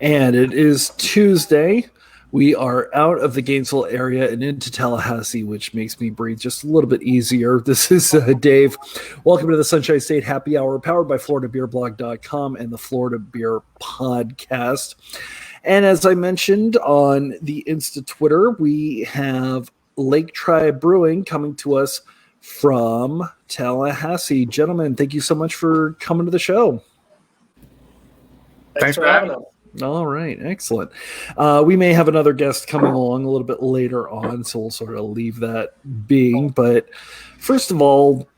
And it is Tuesday. We are out of the Gainesville area and into Tallahassee, which makes me breathe just a little bit easier. This is Dave. Welcome to the Sunshine State Happy Hour, powered by FloridaBeerBlog.com and the Florida Beer Podcast. And as I mentioned on the Insta Twitter, we have Lake Tribe Brewing coming to us from Tallahassee. Gentlemen, thank you so much for coming to the show. Thanks for having us. All right, excellent. We may have another guest coming along a little bit later on, so we'll sort of leave that being. But first of all,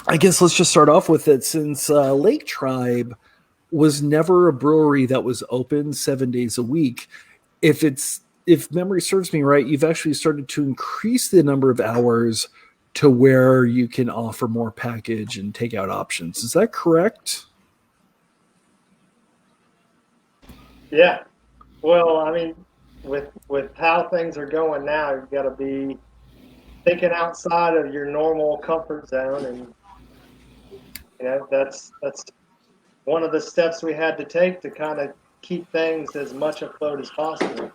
I guess let's just start off with it. Since Lake Tribe was never a brewery that was open 7 days a week, if memory serves me right, you've actually started to increase the number of hours to where you can offer more package and takeout options. Is that correct? Yeah. Well, I mean, with how things are going now, you've got to be thinking outside of your normal comfort zone, and that's one of the steps we had to take to kind of keep things as much afloat as possible.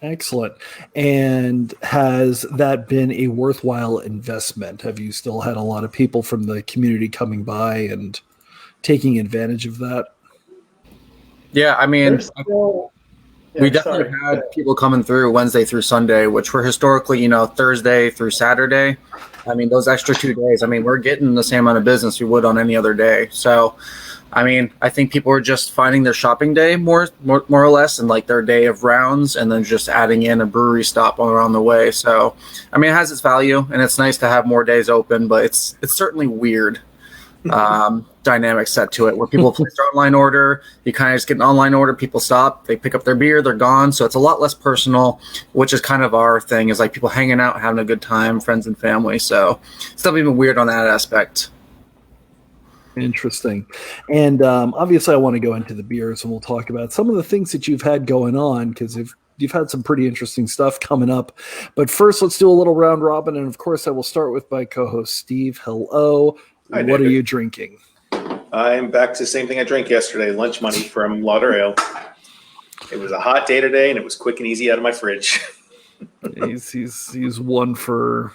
Excellent. And has that been a worthwhile investment? Have you still had a lot of people from the community coming by and taking advantage of that? Yeah, I mean, we definitely had people coming through Wednesday through Sunday, which were historically, Thursday through Saturday. I mean, those extra 2 days, we're getting the same amount of business we would on any other day. So, I think people are just finding their shopping day more or less, and like their day of rounds, and then just adding in a brewery stop around the way. So, it has its value, and it's nice to have more days open, but it's certainly weird. Dynamic set to it where people place their online order, you kind of just get an online order, people stop, they pick up their beer, they're gone. So it's a lot less personal, which is kind of our thing, is like people hanging out, having a good time, friends and family. So it's definitely been weird on that aspect. Interesting. And obviously I want to go into the beers, and we'll talk about some of the things that you've had going on, because you've had some pretty interesting stuff coming up. But first, let's do a little round robin. And of course, I will start with my co-host, Steve. Hello. Hi, what are you drinking? I'm back to the same thing I drank yesterday, lunch money from Lauderdale. It was a hot day today, and it was quick and easy out of my fridge. he's one for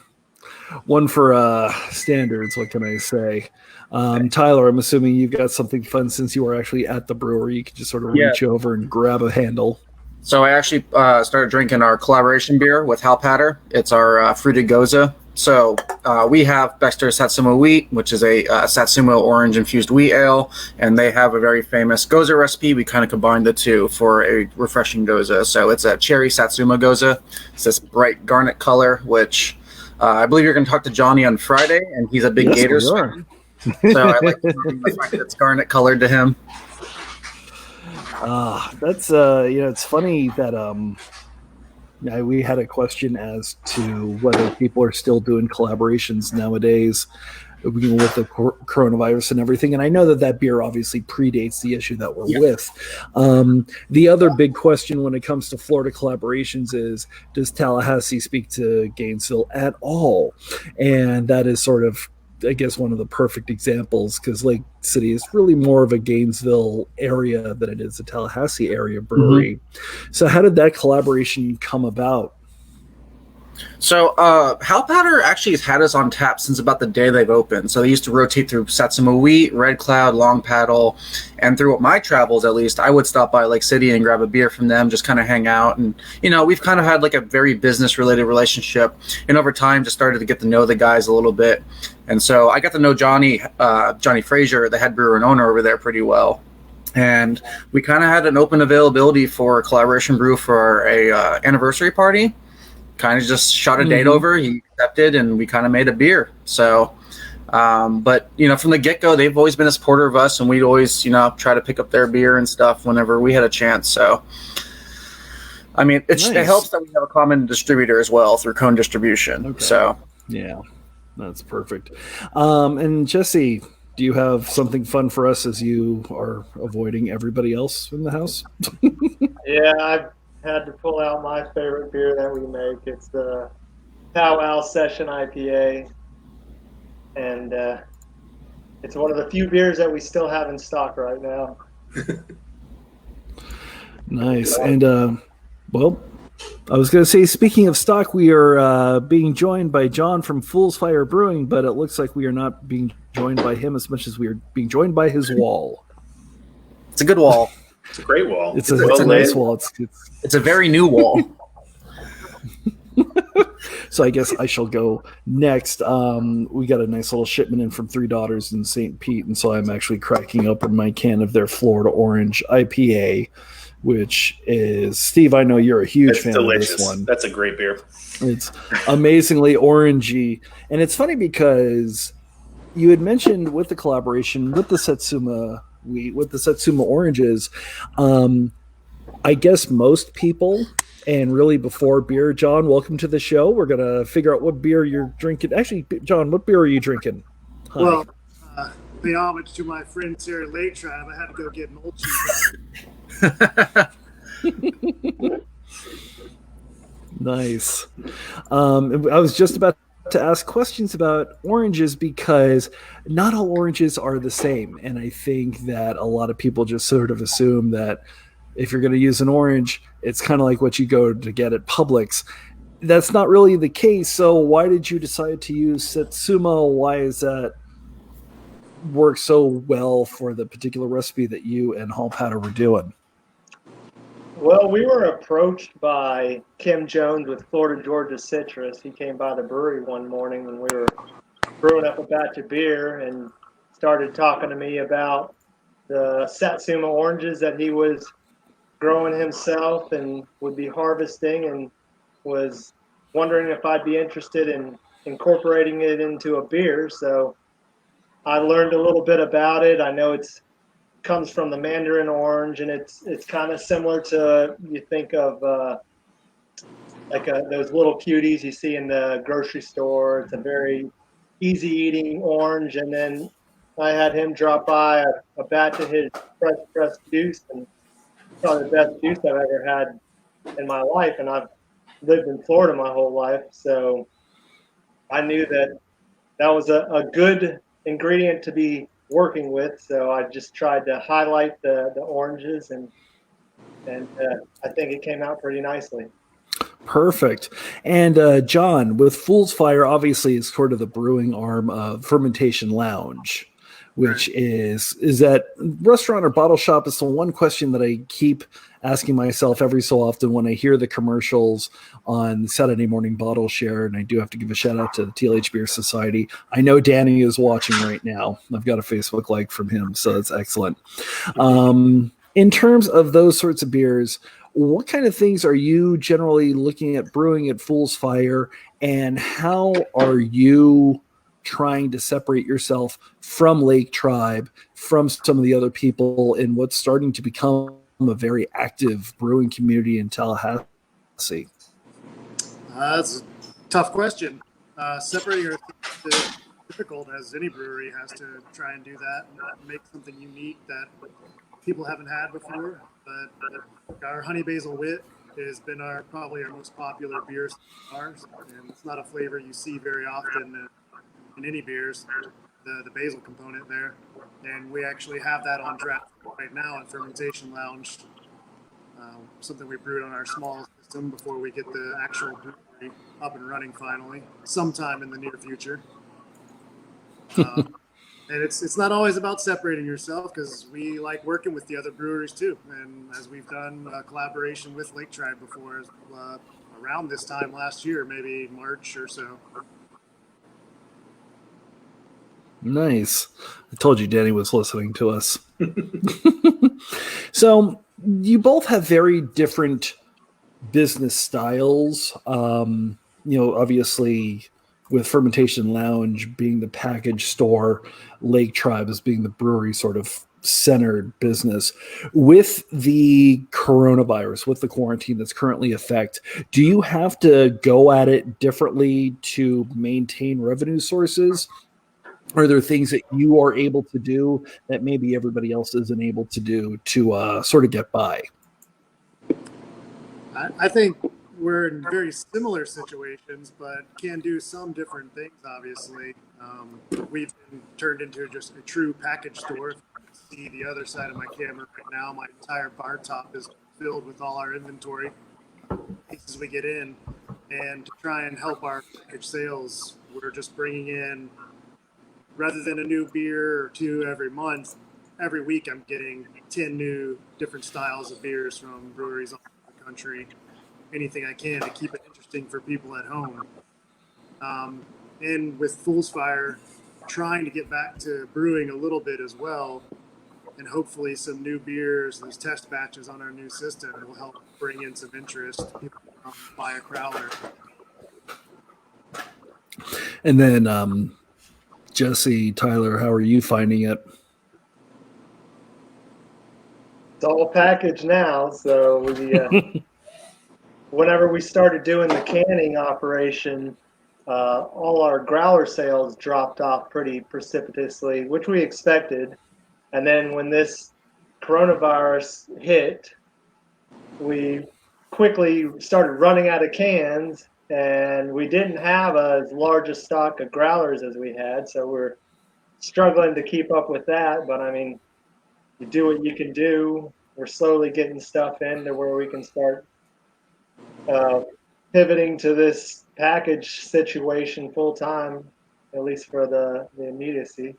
standards. What can I say? Tyler, I'm assuming you've got something fun since you were actually at the brewery. You could just sort of reach over and grab a handle. So I actually started drinking our collaboration beer with Hal Patter. It's our fruited goza. So we have Baxter Satsuma Wheat, which is a Satsuma orange infused wheat ale, and they have a very famous goza recipe. We kind of combined the two for a refreshing goza. So it's a cherry Satsuma goza. It's this bright garnet color, which I believe you're going to talk to Johnny on Friday, and he's a big Gators fan. So I like the fact that it's garnet colored to him. That's it's funny that we had a question as to whether people are still doing collaborations nowadays with the coronavirus and everything. And I know that beer obviously predates the issue that we're with. The other big question when it comes to Florida collaborations is, does Tallahassee speak to Gainesville at all? And that is sort of, I guess, one of the perfect examples, because Lake City is really more of a Gainesville area than it is a Tallahassee area brewery. Mm-hmm. So how did that collaboration come about? So Hal Patter actually has had us on tap since about the day they've opened. So they used to rotate through Satsuma Wheat, Red Cloud, Long Paddle, and through my travels, at least, I would stop by Lake City and grab a beer from them, just kind of hang out. And, we've kind of had like a very business-related relationship, and over time just started to get to know the guys a little bit. And so I got to know Johnny Frazier, the head brewer and owner over there, pretty well. And we kind of had an open availability for a collaboration brew for a anniversary party. Kind of just shot a date over, he accepted, and we kind of made a beer. So, but, from the get-go, they've always been a supporter of us, and we'd always, try to pick up their beer and stuff whenever we had a chance. So, it helps that we have a common distributor as well through Cone Distribution. Okay. So, yeah, that's perfect. And Jesse, do you have something fun for us as you are avoiding everybody else in the house? Yeah, I've had to pull out my favorite beer that we make. It's the Powwow Session IPA, and it's one of the few beers that we still have in stock right now. Nice. And well, I was going to say, speaking of stock, we are being joined by Jon from Fool's Fire Brewing, but it looks like we are not being joined by him as much as we are being joined by his wall. It's a good wall. It's a great wall. It's a nice wall. It's a very new wall. So I guess I shall go next. We got a nice little shipment in from Three Daughters in St. Pete, and so I'm actually cracking open my can of their Florida Orange IPA, which is, Steve, I know you're a huge fan delicious. of this one. That's a great beer. It's amazingly orangey, and it's funny because you had mentioned with the collaboration with the Satsuma wheat, with the Satsuma oranges. I guess most people, and really before beer, Jon, welcome to the show. We're going to figure out what beer you're drinking. Actually, Jon, what beer are you drinking? Hi. Well, pay homage to my friends here at Lake Tribe, I had to go get an old cheese. Nice. I was just about to ask questions about oranges because not all oranges are the same. And I think that a lot of people just sort of assume that if you're going to use an orange, it's kind of like what you go to get at Publix. That's not really the case. So why did you decide to use Satsuma? Why is that work so well for the particular recipe that you and Hall Powder were doing? Well, we were approached by Kim Jones with Florida Georgia Citrus. He came by the brewery one morning when we were brewing up a batch of beer and started talking to me about the Satsuma oranges that he was growing himself and would be harvesting, and was wondering if I'd be interested in incorporating it into a beer. So I learned a little bit about it. I know it's comes from the mandarin orange, and it's kind of similar to, you think of those little cuties you see in the grocery store. It's a very easy eating orange. And then I had him drop by a batch of his fresh pressed juice, and probably the best juice I've ever had in my life. And I've lived in Florida my whole life, so I knew that was a good ingredient to be working with. So I just tried to highlight the oranges, and I think it came out pretty nicely. Perfect. And Jon, with Fool's Fire, obviously is sort of the brewing arm of Fermentation Lounge, which is that restaurant or bottle shop? Is the one question that I keep asking myself every so often when I hear the commercials on Saturday Morning Bottle Share. And I do have to give a shout out to the TLH Beer Society. I know Danny is watching right now. I've got a Facebook like from him, so that's excellent. In terms of those sorts of beers, what kind of things are you generally looking at brewing at Fool's Fire, and how are you trying to separate yourself from Lake Tribe, from some of the other people in what's starting to become a very active brewing community in Tallahassee? That's a tough question. Separating yourself is difficult, as any brewery has to try and do that and make something unique that people haven't had before. But our honey basil wit has been probably our most popular beer so far, and it's not a flavor you see very often in any beers, the basil component there. And we actually have that on draft right now at Fermentation Lounge, something we brewed on our small system before we get the actual brewery up and running finally, sometime in the near future. And it's not always about separating yourself, because we like working with the other breweries too. And as we've done a collaboration with Lake Tribe before, around this time last year, maybe March or so. Nice. I told you Danny was listening to us. So you both have very different business styles. Obviously with Fermentation Lounge being the package store, Lake Tribe as being the brewery sort of centered business. With the coronavirus, with the quarantine that's currently in effect, do you have to go at it differently to maintain revenue sources? Are there things that you are able to do that maybe everybody else isn't able to do to sort of get by? I think we're in very similar situations, but can do some different things, obviously. We've been turned into just a true package store see the other side of my camera right now. My entire bar top is filled with all our inventory pieces we get in. And to try and help our package sales, we're just bringing in, rather than a new beer or two every month, every week I'm getting 10 new different styles of beers from breweries all over the country. Anything I can to keep it interesting for people at home. And with Fool's Fire, trying to get back to brewing a little bit as well, and hopefully some new beers, these test batches on our new system will help bring in some interest. People buy a crowler. And then, Jesse, Tyler, how are you finding it? It's all packaged now, so whenever we started doing the canning operation, all our growler sales dropped off pretty precipitously, which we expected. And then when this coronavirus hit, we quickly started running out of cans, and we didn't have as large a stock of growlers as we had, so we're struggling to keep up with that. But I mean, you do what you can do. We're slowly getting stuff in to where we can start pivoting to this package situation full time, at least for the immediacy.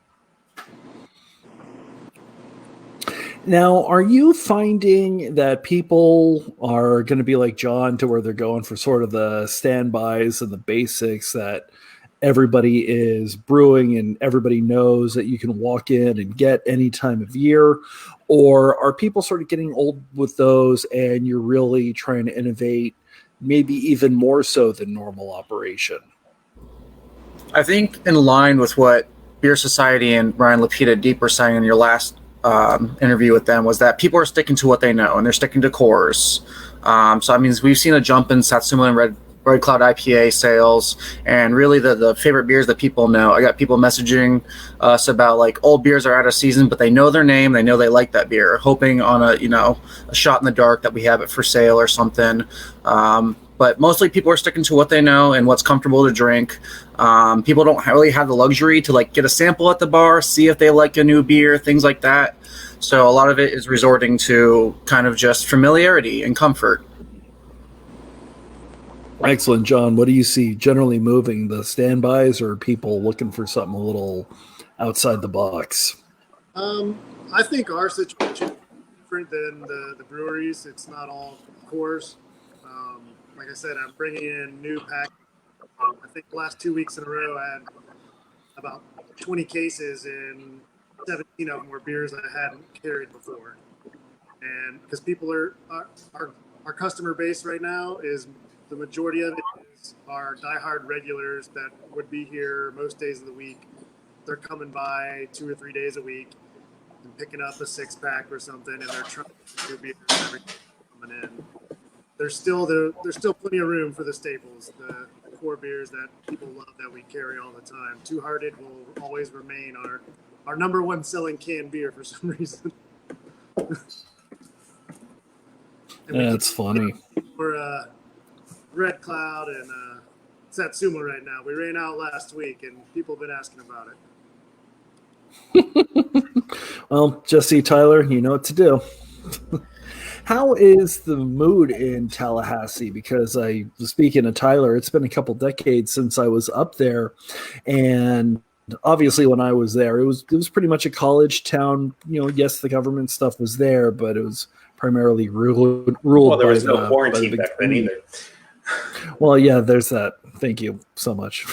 Now, are you finding that people are going to be like John, to where they're going for sort of the standbys and the basics that everybody is brewing and everybody knows that you can walk in and get any time of year? Or are people sort of getting old with those and you're really trying to innovate, maybe even more so than normal operation? I think in line with what Beer Society and Ryan Lapita Deep were saying in your last interview with them, was that people are sticking to what they know and they're sticking to cores. So I mean, we've seen a jump in Satsuma and Red Cloud IPA sales, and really the favorite beers that people know. I got people messaging us about like old beers are out of season, but they know their name, they know they like that beer, hoping on a shot in the dark that we have it for sale or something. But mostly people are sticking to what they know and what's comfortable to drink. People don't really have the luxury to like get a sample at the bar, see if they like a new beer, things like that. So a lot of it is resorting to kind of just familiarity and comfort. Excellent, John. What do you see generally moving, the standbys or people looking for something a little outside the box? I think our situation is different than the breweries. It's not all cores. Like I said, I'm bringing in new pack. I think the last 2 weeks in a row, I had about 20 cases, and 17 of them were beers I hadn't carried before. And because people our customer base right now is, the majority of it is our diehard regulars that would be here most days of the week. They're coming by 2 or 3 days a week and picking up a 6-pack or something, and they're trying new beers every day coming in. There's still plenty of room for the staples, the core beers that people love that we carry all the time. Two Hearted will always remain our number one selling canned beer for some reason. That's funny. We're Red Cloud and Satsuma right now. We ran out last week, and people have been asking about it. Well, Jesse, Tyler, you know what to do. How is the mood in Tallahassee? Because I was speaking to Tyler, it's been a couple decades since I was up there, and obviously when I was there, it was pretty much a college town. Yes, the government stuff was there, but it was primarily ruled. Well, there was no quarantine back then either. Well, yeah, there's that. Thank you so much.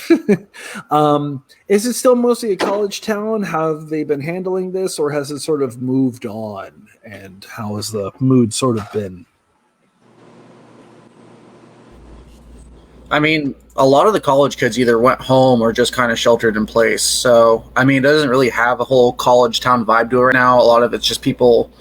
Is it still mostly a college town? How have they been handling this, or has it sort of moved on? And how has the mood sort of been? I mean, a lot of the college kids either went home or just kind of sheltered in place. So, I mean, it doesn't really have a whole college town vibe to it right now. A lot of it's just people.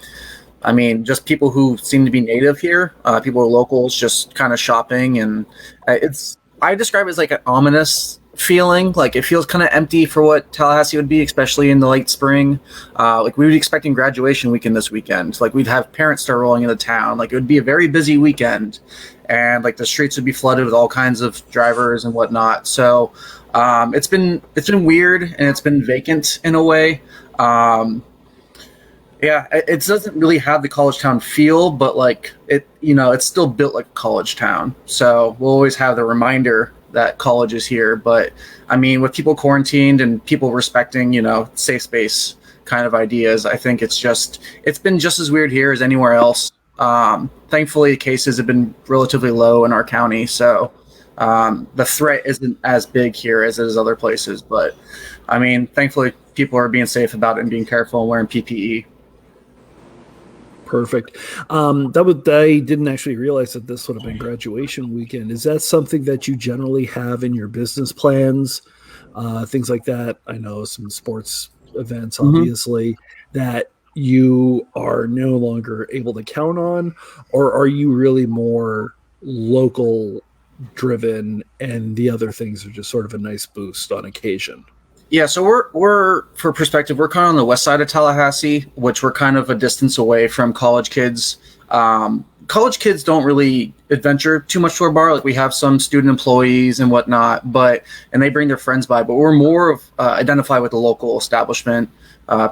I mean, just people who seem to be native here, people who are locals, just kind of shopping, and I describe it as like an ominous feeling. Like it feels kind of empty for what Tallahassee would be, especially in the late spring. Like we would be expecting graduation weekend this weekend. Like we'd have parents start rolling into town. Like it would be a very busy weekend, and like the streets would be flooded with all kinds of drivers and whatnot. So it's been weird, and it's been vacant in a way. Yeah, it doesn't really have the college town feel, but like it, it's still built like a college town. So we'll always have the reminder that college is here. But I mean, with people quarantined and people respecting, safe space kind of ideas, I think it's been just as weird here as anywhere else. Thankfully, cases have been relatively low in our county, so the threat isn't as big here as it is other places. But I mean, thankfully, people are being safe about it and being careful and wearing PPE. Perfect. I didn't actually realize that this would have been graduation weekend. Is that something that you generally have in your business plans? Things like that. I know some sports events, obviously, that you are no longer able to count on, or are you really more local driven and the other things are just sort of a nice boost on occasion? Yeah, so we're for perspective, we're kind of on the west side of Tallahassee, which we're kind of a distance away from college kids. College kids don't really adventure too much to our bar. Like we have some student employees and whatnot, and they bring their friends by. But we're more of identify with the local establishment,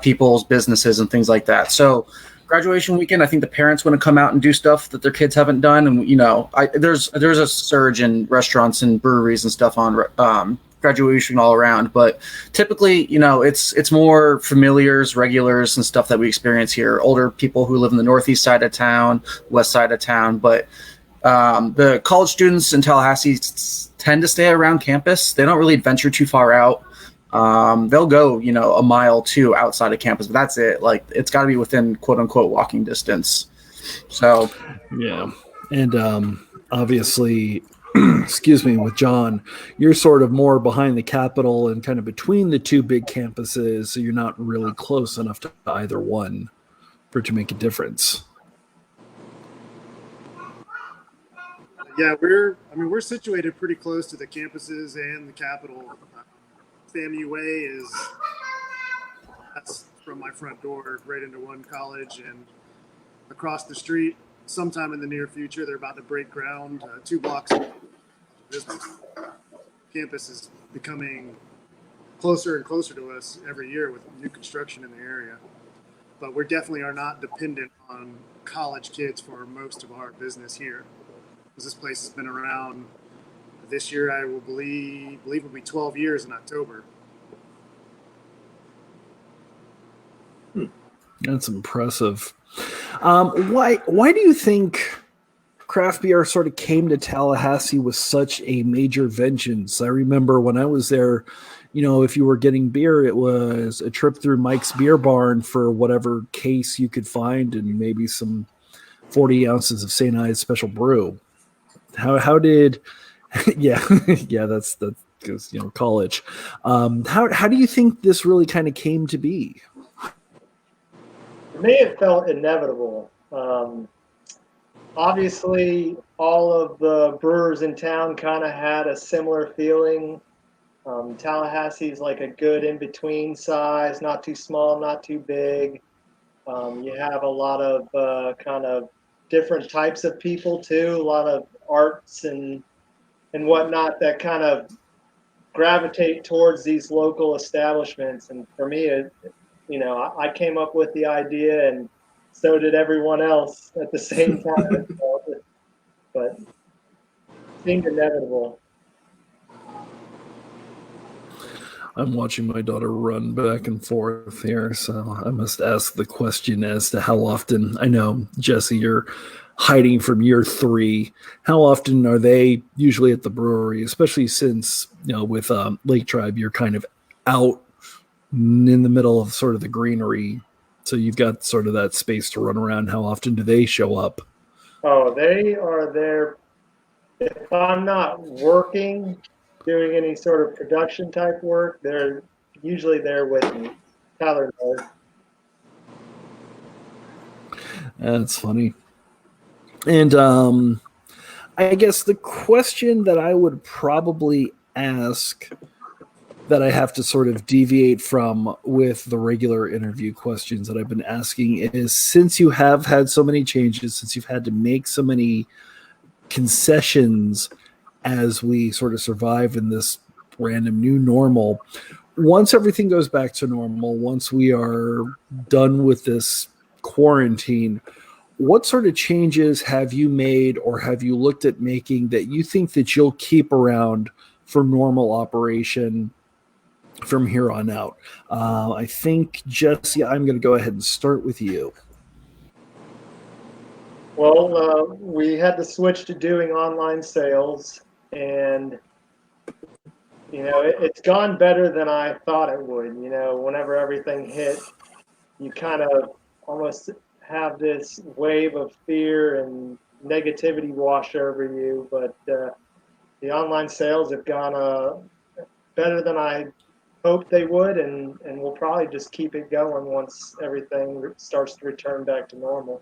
people's businesses and things like that. So graduation weekend, I think the parents want to come out and do stuff that their kids haven't done, and there's a surge in restaurants and breweries and stuff on graduation all around. But typically, it's more familiars, regulars, and stuff that we experience here. Older people who live in the northeast side of town, west side of town. But the college students in Tallahassee tend to stay around campus. They don't really venture too far out. They'll go, a mile or two outside of campus, but that's it. Like it's got to be within quote unquote walking distance. So, yeah. And obviously, excuse me, with Jon, you're sort of more behind the Capitol and kind of between the two big campuses. So you're not really close enough to either one for it to make a difference. Yeah, we're situated pretty close to the campuses and the Capitol. FAMU Way that's from my front door right into one college, and across the street, sometime in the near future, they're about to break ground 2 blocks of business. Campus is becoming closer and closer to us every year with new construction in the area. But we definitely are not dependent on college kids for most of our business here. Because this place has been around. This year, I will believe will be 12 years in October. That's impressive. Why do you think craft beer sort of came to Tallahassee with such a major vengeance? I remember when I was there, if you were getting beer, it was a trip through Mike's Beer Barn for whatever case you could find and maybe some 40 ounces of St. Ides Special Brew. How did... yeah, that's because college. How do you think this really kind of came to be? For me, it felt inevitable. Obviously, all of the brewers in town kind of had a similar feeling. Tallahassee is like a good in-between size, not too small, not too big. You have a lot of kind of different types of people too, a lot of arts and whatnot that kind of gravitate towards these local establishments. And for me, I came up with the idea, and so did everyone else at the same time. But it seemed inevitable. I'm watching my daughter run back and forth here, so I must ask the question as to how often. I know, Jesse, you're hiding from year 3. How often are they usually at the brewery, especially since, with Lake Tribe, you're kind of out in the middle of sort of the greenery, so you've got sort of that space to run around. How often do they show up? Oh, they are there. If I'm not working, doing any sort of production type work, they're usually there with me. Tyler knows. That's funny. And I guess the question that I would probably ask, that I have to sort of deviate from with the regular interview questions that I've been asking, is, since you have had so many changes, since you've had to make so many concessions as we sort of survive in this random new normal, once everything goes back to normal, once we are done with this quarantine, what sort of changes have you made or have you looked at making that you think that you'll keep around for normal operation from here on out? I think, Jesse, I'm going to go ahead and start with you. Well, we had to switch to doing online sales, and it's gone better than I thought it would. Whenever everything hit, you kind of almost have this wave of fear and negativity wash over you. But the online sales have gone better than I hoped they would, and we'll probably just keep it going once everything starts to return back to normal.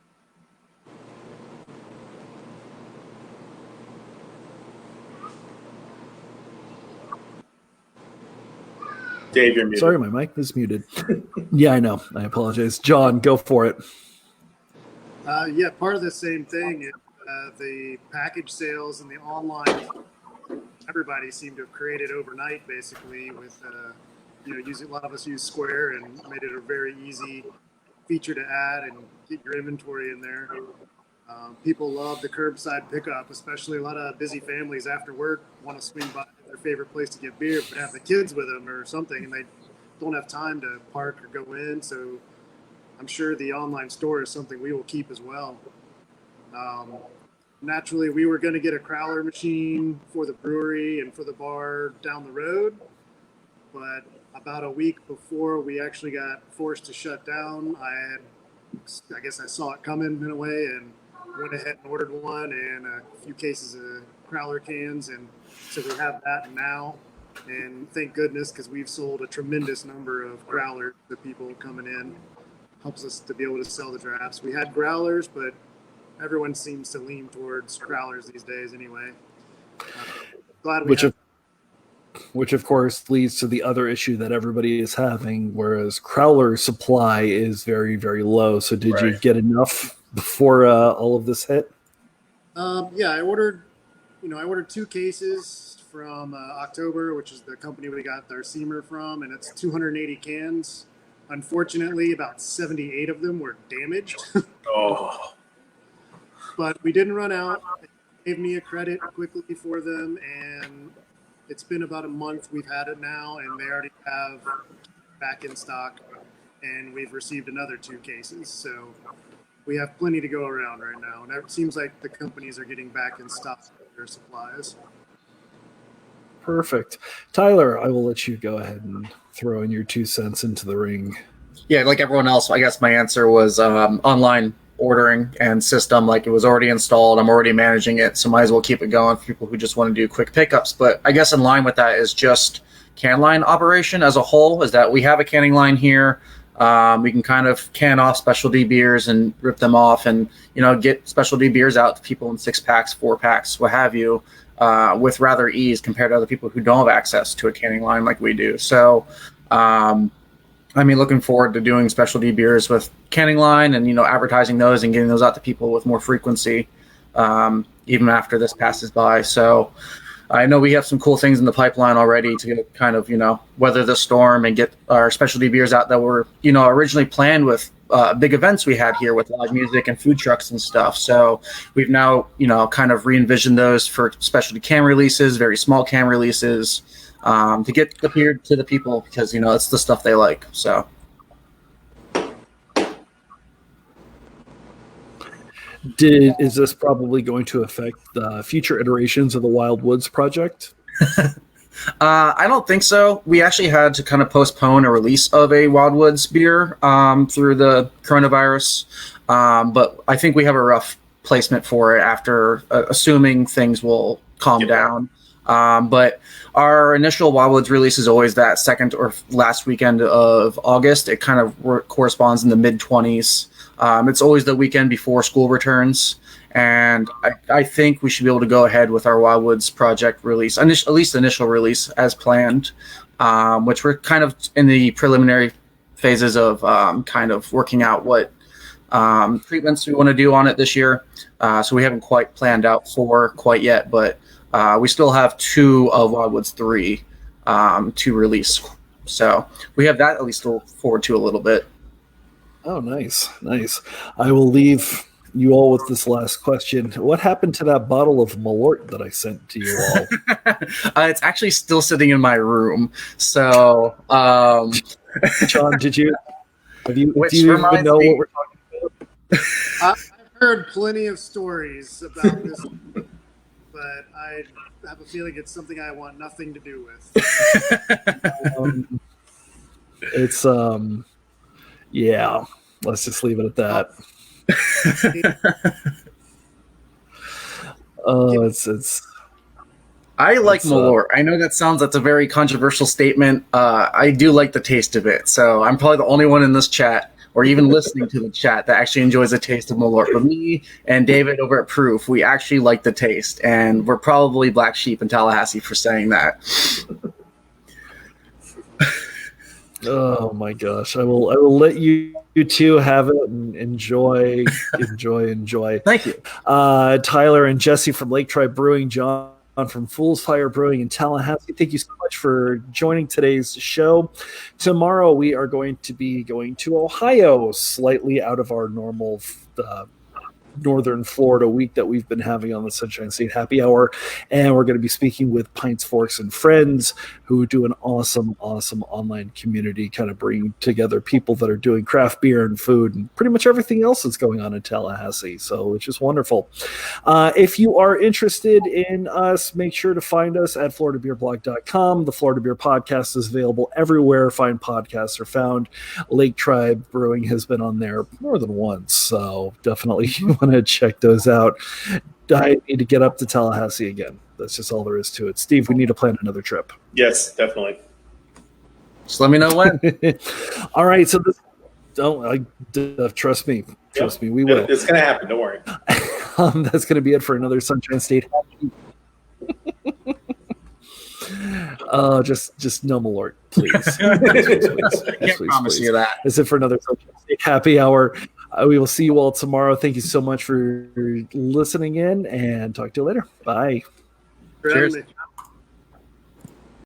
Dave, you're muted. Sorry, my mic is muted. Yeah, I know. I apologize. John, go for it. Yeah, part of the same thing is the package sales and the online. Everybody seemed to have created overnight, basically, with using a lot of us use Square and made it a very easy feature to add and get your inventory in there. People love the curbside pickup, especially a lot of busy families after work want to swing by their favorite place to get beer, but have the kids with them or something, and they don't have time to park or go in. So I'm sure the online store is something we will keep as well. Naturally, we were going to get a crowler machine for the brewery and for the bar down the road, but about a week before we actually got forced to shut down, I guess I saw it coming in a way and went ahead and ordered one and a few cases of crowler cans, and so we have that now. And thank goodness, because we've sold a tremendous number of growlers to people coming in. Helps us to be able to sell the drafts. We had growlers, but everyone seems to lean towards growlers these days anyway. Glad we which of course leads to the other issue that everybody is having, whereas crowler supply is very, very low. So did you get enough before all of this hit? Yeah, I ordered 2 cases from October, which is the company we got our Seamer from, and it's 280 cans. Unfortunately, about 78 of them were damaged. Oh. But we didn't run out. They gave me a credit quickly for them, and it's been about a month we've had it now, and they already have back in stock, and we've received another 2 cases. So we have plenty to go around right now, and it seems like the companies are getting back in stock with their supplies. Perfect. Tyler, I will let you go ahead and throw in your 2 cents into the ring. Yeah, like everyone else, I guess my answer was online ordering and system. Like, it was already installed. I'm already managing it, so might as well keep it going for people who just want to do quick pickups. But I guess in line with that is just can line operation as a whole, is that we have a canning line here. We can kind of can off specialty beers and rip them off and, get specialty beers out to people in 6-packs, 4-packs, what have you, with rather ease compared to other people who don't have access to a canning line like we do. So, looking forward to doing specialty beers with canning line and, advertising those and getting those out to people with more frequency, even after this passes by. So I know we have some cool things in the pipeline already to kind of, weather the storm and get our specialty beers out that were, originally planned with big events we had here with live music and food trucks and stuff. So we've now, kind of re-envisioned those for specialty can releases, very small can releases, to get the beer to the people because, it's the stuff they like. So. Is this probably going to affect future iterations of the Wild Woods project? I don't think so. We actually had to kind of postpone a release of a Wild Woods beer through the coronavirus, but I think we have a rough placement for it after assuming things will calm down. But our initial Wild Woods release is always that second or last weekend of August. It kind of corresponds in the mid-20s. It's always the weekend before school returns, and I think we should be able to go ahead with our Wild Woods project release, at least initial release as planned, which we're kind of in the preliminary phases of kind of working out what treatments we want to do on it this year. So we haven't quite planned out 4 quite yet, but we still have 2 of Wild Woods 3 to release. So we have that at least to look forward to a little bit. Oh, nice. I will leave you all with this last question. What happened to that bottle of Malort that I sent to you all? It's actually still sitting in my room. So, John, do you Which even reminds know me- what we're talking about? I've heard plenty of stories about this, but I have a feeling it's something I want nothing to do with. It's yeah. Let's just leave it at that. Oh, it's. I like It's, Malort. I know that's a very controversial statement. I do like the taste of it. So I'm probably the only one in this chat or even listening to the chat that actually enjoys the taste of Malort. But me and David over at Proof, we actually like the taste. And we're probably black sheep in Tallahassee for saying that. Oh my gosh! I will let you two have it and enjoy. Thank you. Tyler and Jesse from Lake Tribe Brewing, John from Fool's Fire Brewing in Tallahassee. Thank you so much for joining today's show. Tomorrow we are going to be going to Ohio, slightly out of our normal Northern Florida week that we've been having on the Sunshine State Happy Hour. And we're going to be speaking with Pints, Forks, and Friends, who do an awesome online community, kind of bringing together people that are doing craft beer and food and pretty much everything else that's going on in Tallahassee. So it's just wonderful. If you are interested in us, make sure to find us at floridabeerblog.com. The Florida Beer Podcast is available everywhere fine podcasts are found. Lake Tribe Brewing has been on there more than once, so definitely you want to check those out. I need to get up to Tallahassee again. That's just all there is to it. Steve, we need to plan another trip. Yes, definitely. Just let me know when. All right, so trust me, we will. It's going to happen. Don't worry. That's going to be it for another Sunshine State. Just no Malort, please. I can't promise you that. That's it for another Sunshine State Happy Hour. We will see you all tomorrow. Thank you so much for listening in, and talk to you later. Bye. Cheers.